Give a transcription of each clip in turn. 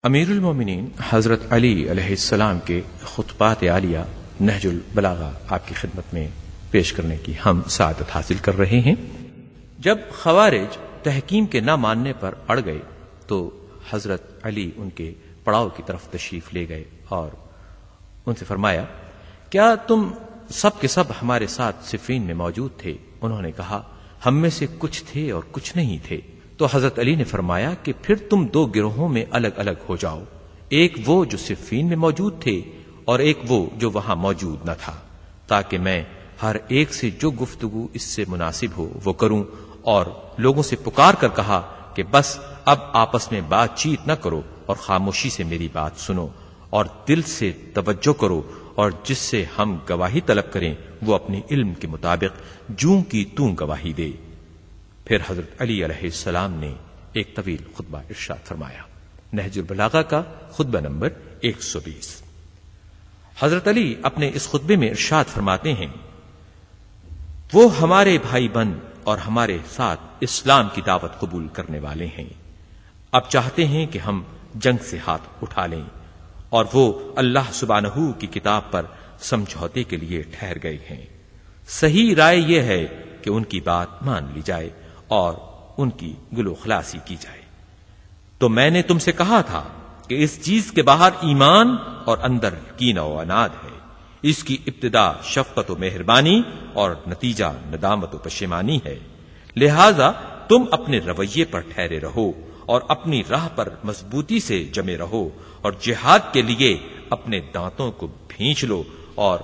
امیر المومنین حضرت علی علیہ السلام کے خطبات عالیہ نہج البلاغہ آپ کی خدمت میں پیش کرنے کی ہم سعادت حاصل کر رہے ہیں۔ جب خوارج تحکیم کے نہ ماننے پر اڑ گئے تو حضرت علی ان کے پڑاؤ کی طرف تشریف لے گئے اور ان سے فرمایا، کیا تم سب کے سب ہمارے ساتھ صفین میں موجود تھے؟ انہوں نے کہا، ہم میں سے کچھ تھے اور کچھ نہیں تھے۔ تو حضرت علی نے فرمایا کہ پھر تم دو گروہوں میں الگ الگ ہو جاؤ، ایک وہ جو صفین میں موجود تھے اور ایک وہ جو وہاں موجود نہ تھا، تاکہ میں ہر ایک سے جو گفتگو اس سے مناسب ہو وہ کروں۔ اور لوگوں سے پکار کر کہا کہ بس اب آپس میں بات چیت نہ کرو اور خاموشی سے میری بات سنو اور دل سے توجہ کرو، اور جس سے ہم گواہی طلب کریں وہ اپنے علم کے مطابق جوں کی توں گواہی دے۔ پھر حضرت علی علیہ السلام نے ایک طویل خطبہ ارشاد فرمایا۔ نہج البلاغہ کا خطبہ نمبر 120۔ حضرت علی اپنے اس خطبے میں ارشاد فرماتے ہیں، وہ ہمارے بھائی بن اور ہمارے ساتھ اسلام کی دعوت قبول کرنے والے ہیں، اب چاہتے ہیں کہ ہم جنگ سے ہاتھ اٹھا لیں، اور وہ اللہ سبحانہ کی کتاب پر سمجھوتے کے لیے ٹھہر گئے ہیں۔ صحیح رائے یہ ہے کہ ان کی بات مان لی جائے اور ان کی گلو خلاصی کی جائے۔ تو میں نے تم سے کہا تھا کہ اس چیز کے باہر ایمان اور اندر کینہ و عناد ہے، اس کی ابتدا شفقت و مہربانی اور نتیجہ ندامت و پشیمانی ہے، لہذا تم اپنے رویے پر ٹھہرے رہو اور اپنی راہ پر مضبوطی سے جمے رہو، اور جہاد کے لیے اپنے دانتوں کو بھینچ لو، اور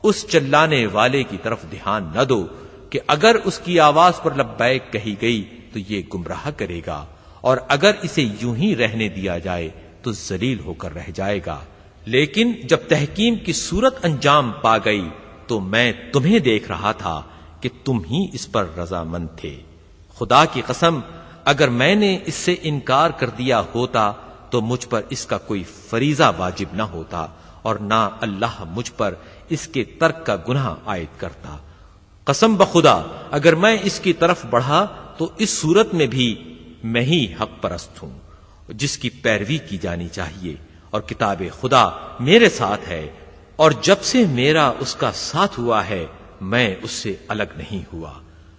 اس چلانے والے کی طرف دھیان نہ دو کہ اگر اس کی آواز پر لبیک کہی گئی تو یہ گمراہ کرے گا، اور اگر اسے یوں ہی رہنے دیا جائے تو ذلیل ہو کر رہ جائے گا۔ لیکن جب تحکیم کی صورت انجام پا گئی تو میں تمہیں دیکھ رہا تھا کہ تم ہی اس پر رضامند تھے۔ خدا کی قسم، اگر میں نے اس سے انکار کر دیا ہوتا تو مجھ پر اس کا کوئی فریضہ واجب نہ ہوتا، اور نہ اللہ مجھ پر اس کے ترک کا گناہ عائد کرتا۔ قسم بخدا، اگر میں اس کی طرف بڑھا تو اس صورت میں بھی میں ہی حق پرست ہوں جس کی پیروی کی جانی چاہیے، اور کتاب خدا میرے ساتھ ہے، اور جب سے میرا اس کا ساتھ ہوا ہے میں اس سے الگ نہیں ہوا۔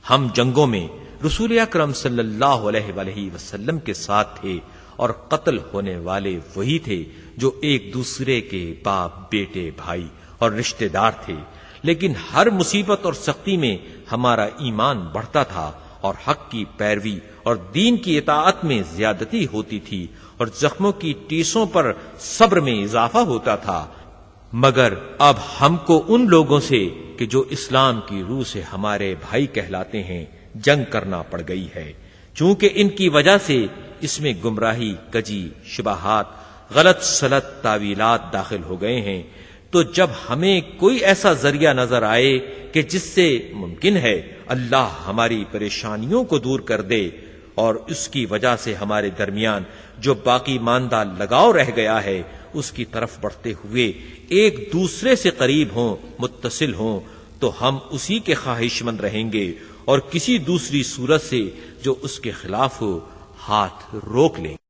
ہم جنگوں میں رسول اکرم صلی اللہ علیہ وآلہ وسلم کے ساتھ تھے، اور قتل ہونے والے وہی تھے جو ایک دوسرے کے باپ، بیٹے، بھائی اور رشتہ دار تھے، لیکن ہر مصیبت اور سختی میں ہمارا ایمان بڑھتا تھا، اور حق کی پیروی اور دین کی اطاعت میں زیادتی ہوتی تھی، اور زخموں کی ٹیسوں پر صبر میں اضافہ ہوتا تھا۔ مگر اب ہم کو ان لوگوں سے کہ جو اسلام کی روح سے ہمارے بھائی کہلاتے ہیں جنگ کرنا پڑ گئی ہے، چونکہ ان کی وجہ سے اس میں گمراہی، کجی، شبہات، غلط سلط تعویلات داخل ہو گئے ہیں۔ تو جب ہمیں کوئی ایسا ذریعہ نظر آئے کہ جس سے ممکن ہے اللہ ہماری پریشانیوں کو دور کر دے، اور اس کی وجہ سے ہمارے درمیان جو باقی ماندہ لگاؤ رہ گیا ہے اس کی طرف بڑھتے ہوئے ایک دوسرے سے قریب ہوں، متصل ہوں، تو ہم اسی کے خواہش مند رہیں گے، اور کسی دوسری صورت سے جو اس کے خلاف ہو ہاتھ روک لیں گے۔